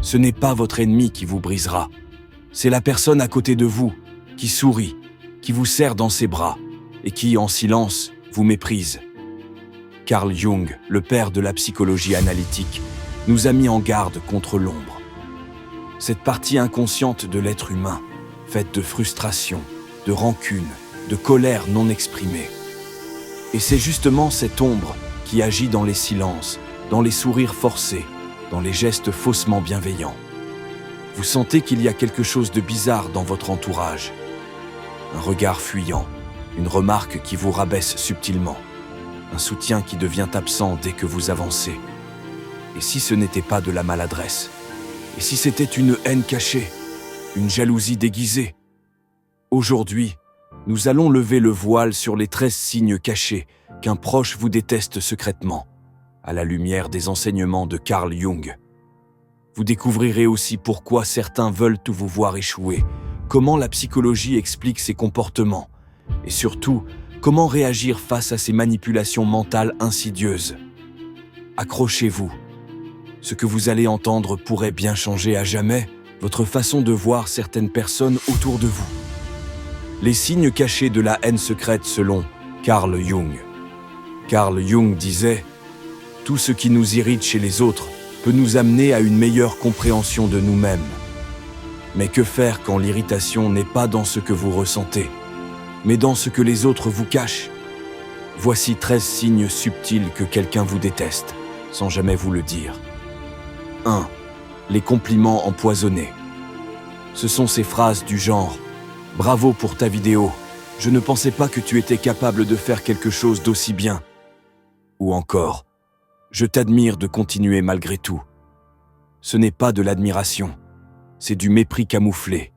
Ce n'est pas votre ennemi qui vous brisera. C'est la personne à côté de vous, qui sourit, qui vous serre dans ses bras et qui, en silence, vous méprise. Carl Jung, le père de la psychologie analytique, nous a mis en garde contre l'ombre. Cette partie inconsciente de l'être humain, faite de frustration, de rancune, de colère non exprimée. Et c'est justement cette ombre qui agit dans les silences, dans les sourires forcés, dans les gestes faussement bienveillants. Vous sentez qu'il y a quelque chose de bizarre dans votre entourage. Un regard fuyant, une remarque qui vous rabaisse subtilement, un soutien qui devient absent dès que vous avancez. Et si ce n'était pas de la maladresse? Et si c'était une haine cachée, une jalousie déguisée? Aujourd'hui, nous allons lever le voile sur les 13 signes cachés qu'un proche vous déteste secrètement, à la lumière des enseignements de Carl Jung. Vous découvrirez aussi pourquoi certains veulent vous voir échouer, comment la psychologie explique ces comportements, et surtout, comment réagir face à ces manipulations mentales insidieuses. Accrochez-vous. Ce que vous allez entendre pourrait bien changer à jamais votre façon de voir certaines personnes autour de vous. Les signes cachés de la haine secrète selon Carl Jung. Carl Jung disait « Tout ce qui nous irrite chez les autres peut nous amener à une meilleure compréhension de nous-mêmes. Mais que faire quand l'irritation n'est pas dans ce que vous ressentez, mais dans ce que les autres vous cachent? Voici 13 signes subtils que quelqu'un vous déteste, sans jamais vous le dire. 1. Les compliments empoisonnés. Ce sont ces phrases du genre « Bravo pour ta vidéo, je ne pensais pas que tu étais capable de faire quelque chose d'aussi bien. » Ou encore « Je t'admire de continuer malgré tout. » Ce n'est pas de l'admiration, c'est du mépris camouflé.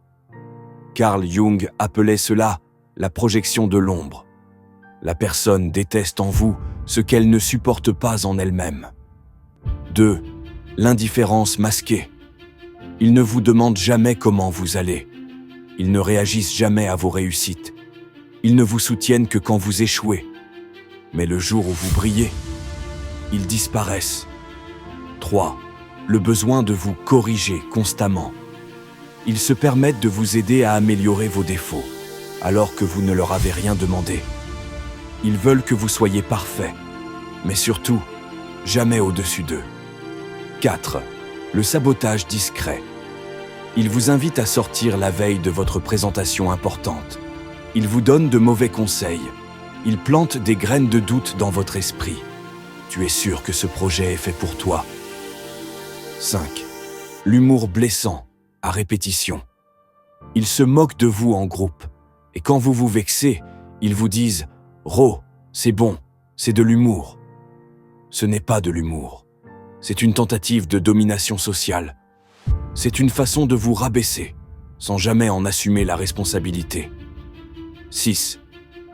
Carl Jung appelait cela la projection de l'ombre. La personne déteste en vous ce qu'elle ne supporte pas en elle-même. 2. L'indifférence masquée. Ils ne vous demandent jamais comment vous allez. Ils ne réagissent jamais à vos réussites. Ils ne vous soutiennent que quand vous échouez. Mais le jour où vous brillez, ils disparaissent. 3. Le besoin de vous corriger constamment. Ils se permettent de vous aider à améliorer vos défauts, alors que vous ne leur avez rien demandé. Ils veulent que vous soyez parfait, mais surtout, jamais au-dessus d'eux. 4. Le sabotage discret. Ils vous invitent à sortir la veille de votre présentation importante. Ils vous donnent de mauvais conseils. Ils plantent des graines de doute dans votre esprit. Tu es sûr que ce projet est fait pour toi. 5. L'humour blessant, à répétition. Ils se moquent de vous en groupe. Et quand vous vous vexez, ils vous disent « Ro, c'est bon, c'est de l'humour ». Ce n'est pas de l'humour. C'est une tentative de domination sociale. C'est une façon de vous rabaisser, sans jamais en assumer la responsabilité. 6.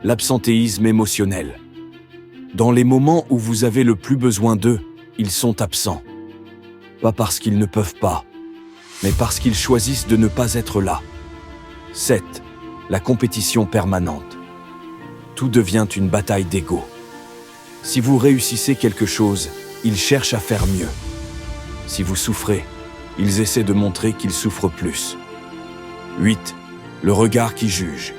L'absentéisme émotionnel. Dans les moments où vous avez le plus besoin d'eux, ils sont absents. Pas parce qu'ils ne peuvent pas, mais parce qu'ils choisissent de ne pas être là. 7. La compétition permanente. Tout devient une bataille d'ego. Si vous réussissez quelque chose, ils cherchent à faire mieux. Si vous souffrez, ils essaient de montrer qu'ils souffrent plus. 8. Le regard qui juge.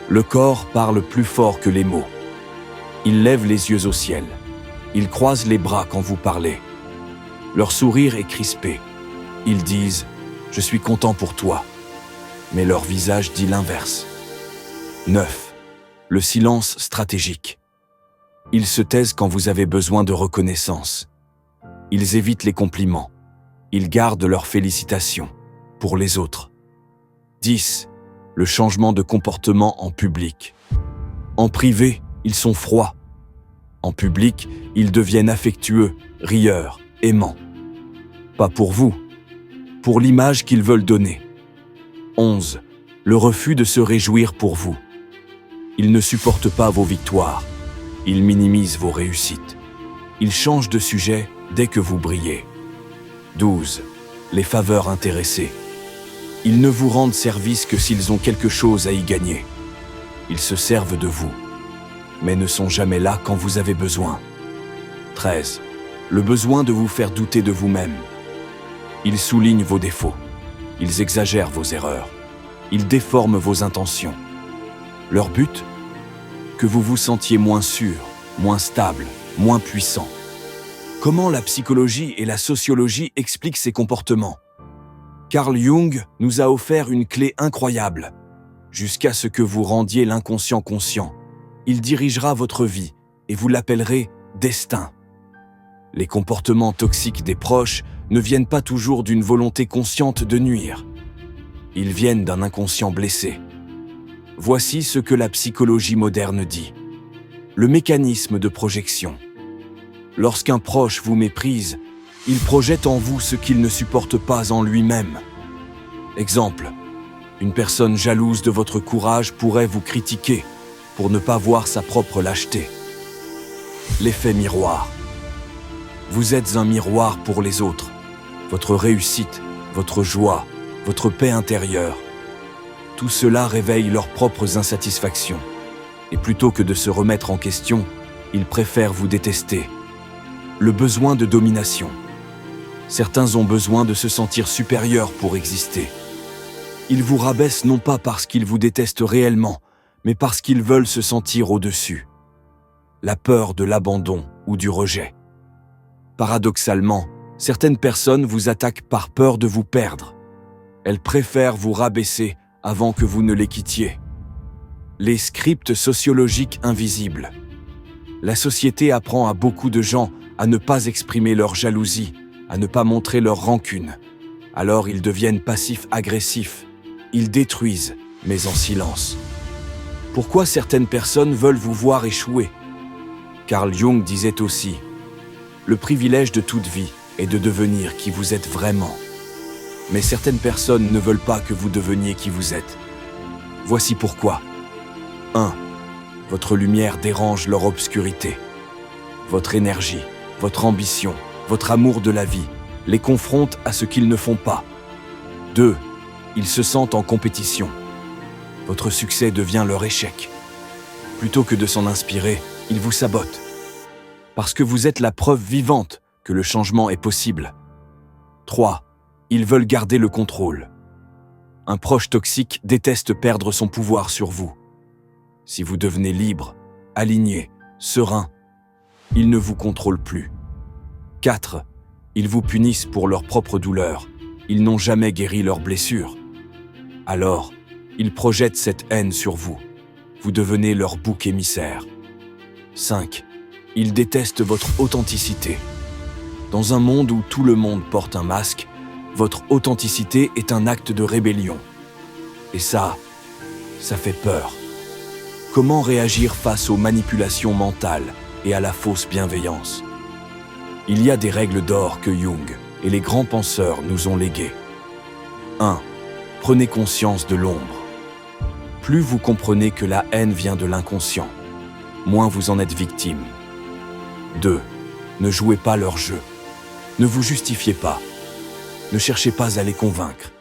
Le corps parle plus fort que les mots. Ils lèvent les yeux au ciel. Ils croisent les bras quand vous parlez. Leur sourire est crispé. Ils disent « Je suis content pour toi ». Mais leur visage dit l'inverse. 9. Le silence stratégique. Ils se taisent quand vous avez besoin de reconnaissance. Ils évitent les compliments. Ils gardent leurs félicitations pour les autres. 10. Le changement de comportement en public. En privé, ils sont froids. En public, ils deviennent affectueux, rieurs, aimants. Pas pour vous, pour l'image qu'ils veulent donner. 11. Le refus de se réjouir pour vous. Ils ne supportent pas vos victoires. Ils minimisent vos réussites. Ils changent de sujet dès que vous brillez. 12. Les faveurs intéressées. Ils ne vous rendent service que s'ils ont quelque chose à y gagner. Ils se servent de vous, mais ne sont jamais là quand vous avez besoin. 13. Le besoin de vous faire douter de vous-même. Ils soulignent vos défauts. Ils exagèrent vos erreurs. Ils déforment vos intentions. Leur but ? Que vous vous sentiez moins sûr, moins stable, moins puissant. Comment la psychologie et la sociologie expliquent ces comportements ? Carl Jung nous a offert une clé incroyable. Jusqu'à ce que vous rendiez l'inconscient conscient, il dirigera votre vie et vous l'appellerez destin. Les comportements toxiques des proches ne viennent pas toujours d'une volonté consciente de nuire. Ils viennent d'un inconscient blessé. Voici ce que la psychologie moderne dit. Le mécanisme de projection. Lorsqu'un proche vous méprise, il projette en vous ce qu'il ne supporte pas en lui-même. Exemple, une personne jalouse de votre courage pourrait vous critiquer pour ne pas voir sa propre lâcheté. L'effet miroir. Vous êtes un miroir pour les autres. Votre réussite, votre joie, votre paix intérieure. Tout cela réveille leurs propres insatisfactions. Et plutôt que de se remettre en question, ils préfèrent vous détester. Le besoin de domination. Certains ont besoin de se sentir supérieurs pour exister. Ils vous rabaissent non pas parce qu'ils vous détestent réellement, mais parce qu'ils veulent se sentir au-dessus. La peur de l'abandon ou du rejet. Paradoxalement, certaines personnes vous attaquent par peur de vous perdre. Elles préfèrent vous rabaisser avant que vous ne les quittiez. Les scripts sociologiques invisibles. La société apprend à beaucoup de gens à ne pas exprimer leur jalousie, à ne pas montrer leur rancune. Alors ils deviennent passifs-agressifs. Ils détruisent, mais en silence. Pourquoi certaines personnes veulent vous voir échouer ? Carl Jung disait aussi « Le privilège de toute vie est de devenir qui vous êtes vraiment. Mais certaines personnes ne veulent pas que vous deveniez qui vous êtes. Voici pourquoi. 1. Votre lumière dérange leur obscurité. Votre énergie, votre ambition, votre amour de la vie les confrontent à ce qu'ils ne font pas. 2. Ils se sentent en compétition. Votre succès devient leur échec. Plutôt que de s'en inspirer, ils vous sabotent. Parce que vous êtes la preuve vivante que le changement est possible. 3. Ils veulent garder le contrôle. Un proche toxique déteste perdre son pouvoir sur vous. Si vous devenez libre, aligné, serein, ils ne vous contrôlent plus. 4. Ils vous punissent pour leur propre douleur. Ils n'ont jamais guéri leurs blessures. Alors, ils projettent cette haine sur vous. Vous devenez leur bouc émissaire. 5. Ils détestent votre authenticité. Dans un monde où tout le monde porte un masque, votre authenticité est un acte de rébellion. Et ça fait peur. Comment réagir face aux manipulations mentales et à la fausse bienveillance ? Il y a des règles d'or que Jung et les grands penseurs nous ont léguées. 1. Prenez conscience de l'ombre. Plus vous comprenez que la haine vient de l'inconscient, moins vous en êtes victime. 2. Ne jouez pas leur jeu. Ne vous justifiez pas. Ne cherchez pas à les convaincre.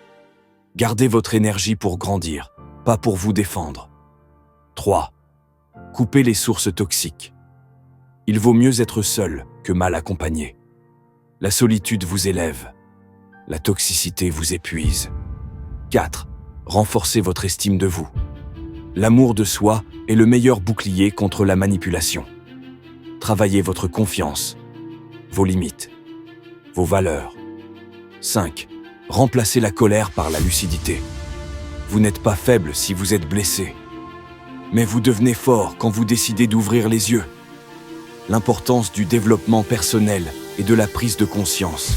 Gardez votre énergie pour grandir, pas pour vous défendre. 3. Coupez les sources toxiques. Il vaut mieux être seul que mal accompagné. La solitude vous élève. La toxicité vous épuise. 4. Renforcez votre estime de vous. L'amour de soi est le meilleur bouclier contre la manipulation. Travaillez votre confiance, vos limites, vos valeurs. 5. Remplacez la colère par la lucidité. Vous n'êtes pas faible si vous êtes blessé. Mais vous devenez fort quand vous décidez d'ouvrir les yeux. L'importance du développement personnel et de la prise de conscience.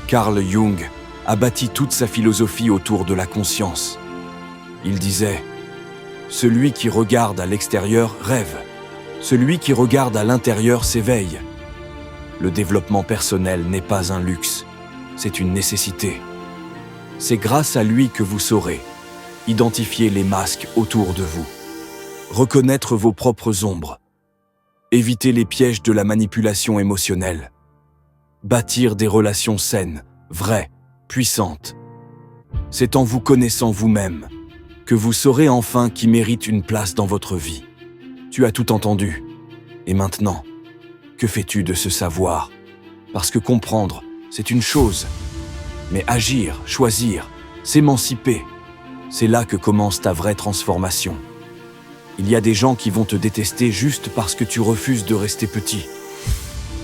Carl Jung a bâti toute sa philosophie autour de la conscience. Il disait « Celui qui regarde à l'extérieur rêve. Celui qui regarde à l'intérieur s'éveille. » Le développement personnel n'est pas un luxe, c'est une nécessité. C'est grâce à lui que vous saurez identifier les masques autour de vous, reconnaître vos propres ombres, éviter les pièges de la manipulation émotionnelle, bâtir des relations saines, vraies, puissantes. C'est en vous connaissant vous-même que vous saurez enfin qui mérite une place dans votre vie. Tu as tout entendu. Et maintenant, que fais-tu de ce savoir ? Parce que comprendre, c'est une chose. Mais agir, choisir, s'émanciper, c'est là que commence ta vraie transformation. Il y a des gens qui vont te détester juste parce que tu refuses de rester petit,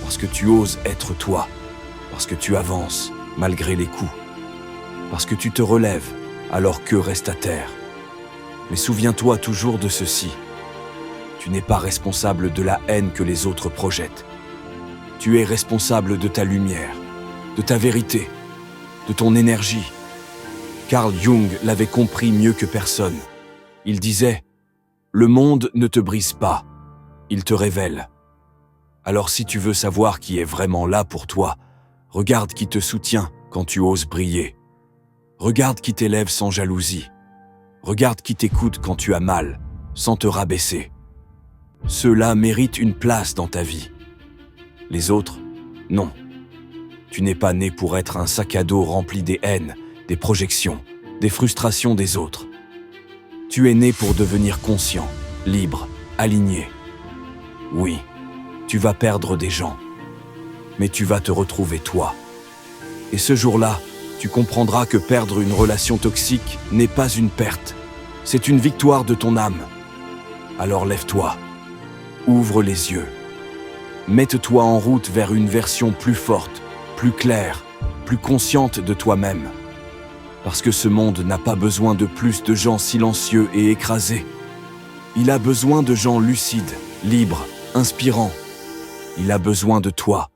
parce que tu oses être toi, parce que tu avances malgré les coups, parce que tu te relèves alors qu'eux restent à terre. Mais souviens-toi toujours de ceci. Tu n'es pas responsable de la haine que les autres projettent. Tu es responsable de ta lumière, de ta vérité, de ton énergie. Carl Jung l'avait compris mieux que personne. Il disait « Le monde ne te brise pas, il te révèle ». Alors si tu veux savoir qui est vraiment là pour toi, regarde qui te soutient quand tu oses briller. Regarde qui t'élève sans jalousie. Regarde qui t'écoute quand tu as mal, sans te rabaisser. Ceux-là méritent une place dans ta vie. Les autres, non. Tu n'es pas né pour être un sac à dos rempli des haines, des projections, des frustrations des autres. Tu es né pour devenir conscient, libre, aligné. Oui, tu vas perdre des gens, mais tu vas te retrouver toi. Et ce jour-là, tu comprendras que perdre une relation toxique n'est pas une perte, c'est une victoire de ton âme. Alors lève-toi, ouvre les yeux, mette-toi en route vers une version plus forte, plus claire, plus consciente de toi-même. Parce que ce monde n'a pas besoin de plus de gens silencieux et écrasés. Il a besoin de gens lucides, libres, inspirants. Il a besoin de toi.